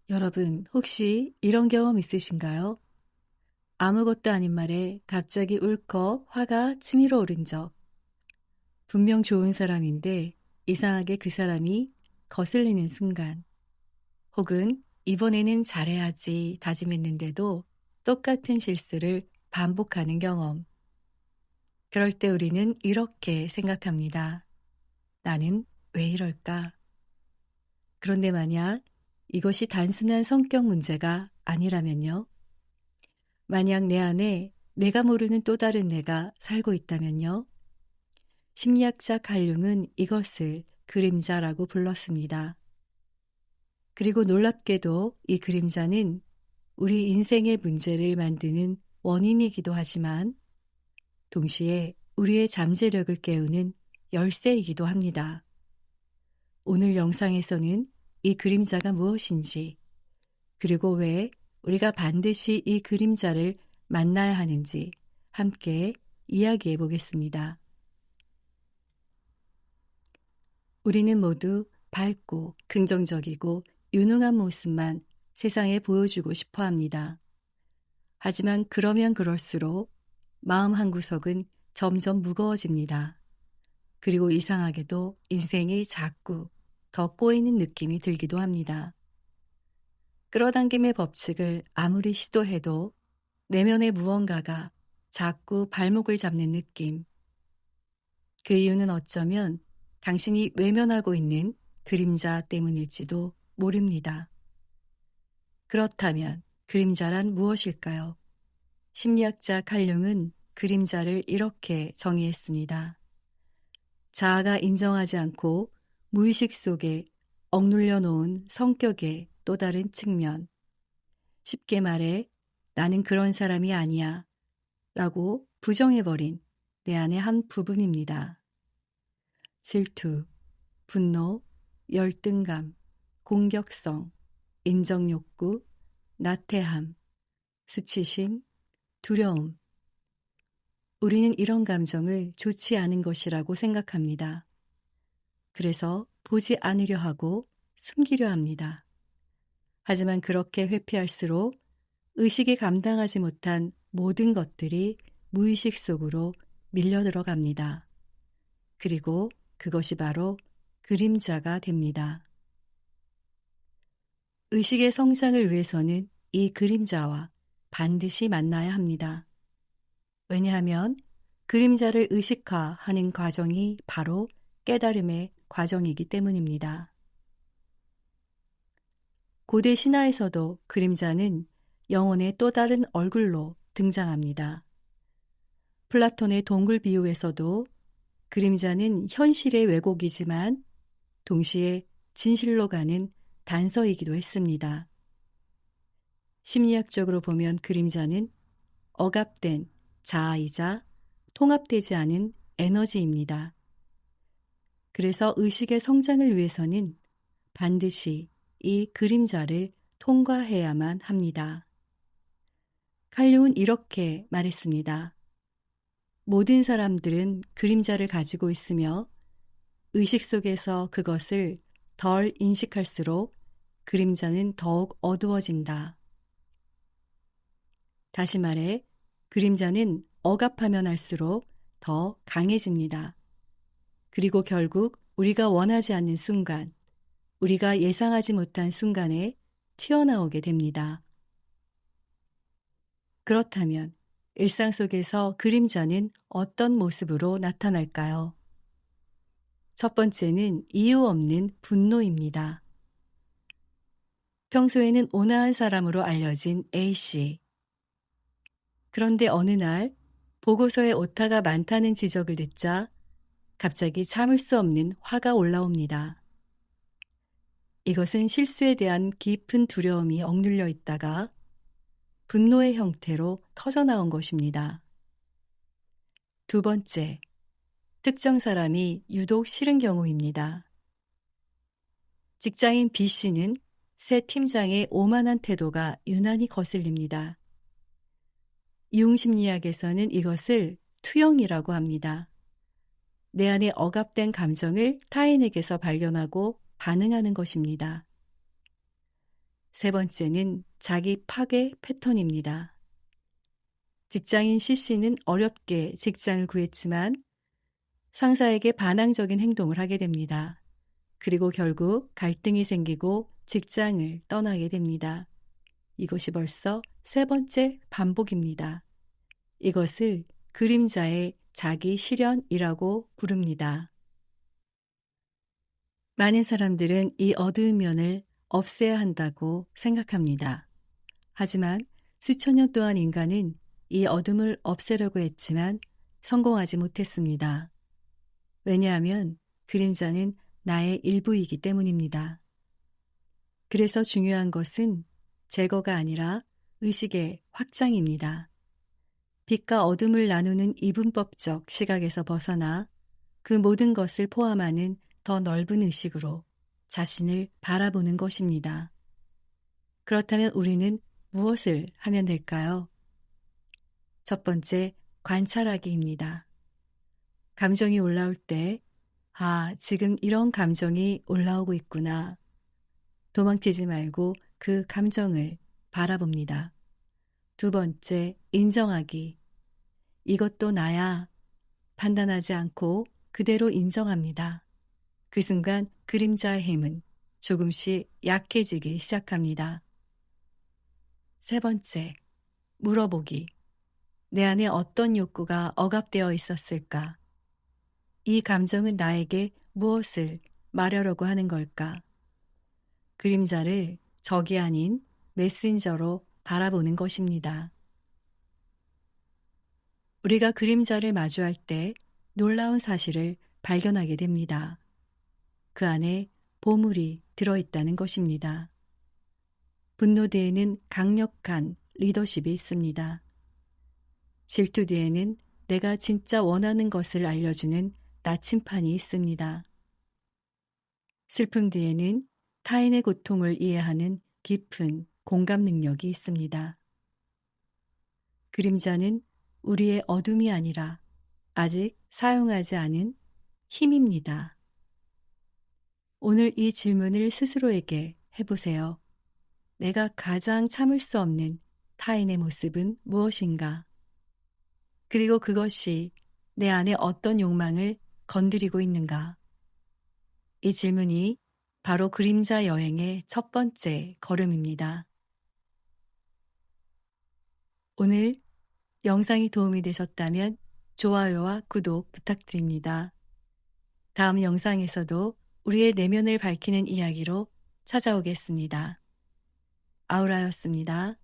여러분, 혹시 이런 경험 있으신가요? 아무것도 아닌 말에 갑자기 울컥 화가 치밀어 오른 적. 분명 좋은 사람인데 이상하게 그 사람이 거슬리는 순간. 혹은 이번에는 잘해야지 다짐했는데도 똑같은 실수를 반복하는 경험. 그럴 때 우리는 이렇게 생각합니다. 나는 왜 이럴까? 그런데 만약 이것이 단순한 성격 문제가 아니라면요. 만약 내 안에 내가 모르는 또 다른 내가 살고 있다면요. 심리학자 칼융은 이것을 그림자라고 불렀습니다. 그리고 놀랍게도 이 그림자는 우리 인생의 문제를 만드는 원인이기도 하지만 동시에 우리의 잠재력을 깨우는 열쇠이기도 합니다. 오늘 영상에서는 이 그림자가 무엇인지, 그리고 왜 우리가 반드시 이 그림자를 만나야 하는지 함께 이야기해 보겠습니다. 우리는 모두 밝고 긍정적이고 유능한 모습만 세상에 보여주고 싶어 합니다. 하지만 그러면 그럴수록 마음 한구석은 점점 무거워집니다. 그리고 이상하게도 인생이 자꾸 더 꼬이는 느낌이 들기도 합니다. 끌어당김의 법칙을 아무리 시도해도 내면의 무언가가 자꾸 발목을 잡는 느낌. 그 이유는 어쩌면 당신이 외면하고 있는 그림자 때문일지도 모릅니다. 그렇다면 그림자란 무엇일까요? 심리학자 칼융은 그림자를 이렇게 정의했습니다. 자아가 인정하지 않고 무의식 속에 억눌려 놓은 성격의 또 다른 측면. 쉽게 말해 나는 그런 사람이 아니야 라고 부정해버린 내 안의 한 부분입니다. 질투, 분노, 열등감, 공격성, 인정욕구, 나태함, 수치심, 두려움. 우리는 이런 감정을 좋지 않은 것이라고 생각합니다. 그래서 보지 않으려 하고 숨기려 합니다. 하지만 그렇게 회피할수록 의식이 감당하지 못한 모든 것들이 무의식 속으로 밀려 들어갑니다. 그리고 그것이 바로 그림자가 됩니다. 의식의 성장을 위해서는 이 그림자와 반드시 만나야 합니다. 왜냐하면 그림자를 의식화하는 과정이 바로 깨달음의 과정이기 때문입니다. 고대 신화에서도 그림자는 영혼의 또 다른 얼굴로 등장합니다. 플라톤의 동굴 비유에서도 그림자는 현실의 왜곡이지만 동시에 진실로 가는 단서이기도 했습니다. 심리학적으로 보면 그림자는 억압된 자아이자 통합되지 않은 에너지입니다. 그래서 의식의 성장을 위해서는 반드시 이 그림자를 통과해야만 합니다. 칼융은 이렇게 말했습니다. 모든 사람들은 그림자를 가지고 있으며 의식 속에서 그것을 덜 인식할수록 그림자는 더욱 어두워진다. 다시 말해, 그림자는 억압하면 할수록 더 강해집니다. 그리고 결국 우리가 원하지 않는 순간, 우리가 예상하지 못한 순간에 튀어나오게 됩니다. 그렇다면 일상 속에서 그림자는 어떤 모습으로 나타날까요? 첫 번째는 이유 없는 분노입니다. 평소에는 온화한 사람으로 알려진 A씨. 그런데 어느 날 보고서에 오타가 많다는 지적을 듣자 갑자기 참을 수 없는 화가 올라옵니다. 이것은 실수에 대한 깊은 두려움이 억눌려 있다가 분노의 형태로 터져나온 것입니다. 두 번째, 특정 사람이 유독 싫은 경우입니다. 직장인 B씨는 새 팀장의 오만한 태도가 유난히 거슬립니다. 융심리학에서는 이것을 투영이라고 합니다. 내 안에 억압된 감정을 타인에게서 발견하고 반응하는 것입니다. 세 번째는 자기 파괴 패턴입니다. 직장인 C씨는 어렵게 직장을 구했지만 상사에게 반항적인 행동을 하게 됩니다. 그리고 결국 갈등이 생기고 직장을 떠나게 됩니다. 이것이 벌써 세 번째 반복입니다. 이것을 그림자의 자기 실현이라고 부릅니다. 많은 사람들은 이 어두운 면을 없애야 한다고 생각합니다. 하지만 수천 년 동안 인간은 이 어둠을 없애려고 했지만 성공하지 못했습니다. 왜냐하면 그림자는 나의 일부이기 때문입니다. 그래서 중요한 것은 제거가 아니라 의식의 확장입니다. 빛과 어둠을 나누는 이분법적 시각에서 벗어나 그 모든 것을 포함하는 더 넓은 의식으로 자신을 바라보는 것입니다. 그렇다면 우리는 무엇을 하면 될까요? 첫 번째, 관찰하기입니다. 감정이 올라올 때, 지금 이런 감정이 올라오고 있구나. 도망치지 말고 그 감정을 바라봅니다. 두 번째, 인정하기. 이것도 나야. 판단하지 않고 그대로 인정합니다. 그 순간 그림자의 힘은 조금씩 약해지기 시작합니다. 세 번째, 물어보기. 내 안에 어떤 욕구가 억압되어 있었을까? 이 감정은 나에게 무엇을 말하려고 하는 걸까? 그림자를 적이 아닌 메신저로 바라보는 것입니다. 우리가 그림자를 마주할 때 놀라운 사실을 발견하게 됩니다. 그 안에 보물이 들어있다는 것입니다. 분노 뒤에는 강력한 리더십이 있습니다. 질투 뒤에는 내가 진짜 원하는 것을 알려주는 나침판이 있습니다. 슬픔 뒤에는 타인의 고통을 이해하는 깊은 공감 능력이 있습니다. 그림자는 우리의 어둠이 아니라 아직 사용하지 않은 힘입니다. 오늘 이 질문을 스스로에게 해보세요. 내가 가장 참을 수 없는 타인의 모습은 무엇인가? 그리고 그것이 내 안에 어떤 욕망을 건드리고 있는가? 이 질문이 바로 그림자 여행의 첫 번째 걸음입니다. 오늘 영상이 도움이 되셨다면 좋아요와 구독 부탁드립니다. 다음 영상에서도 우리의 내면을 밝히는 이야기로 찾아오겠습니다. 아우라였습니다.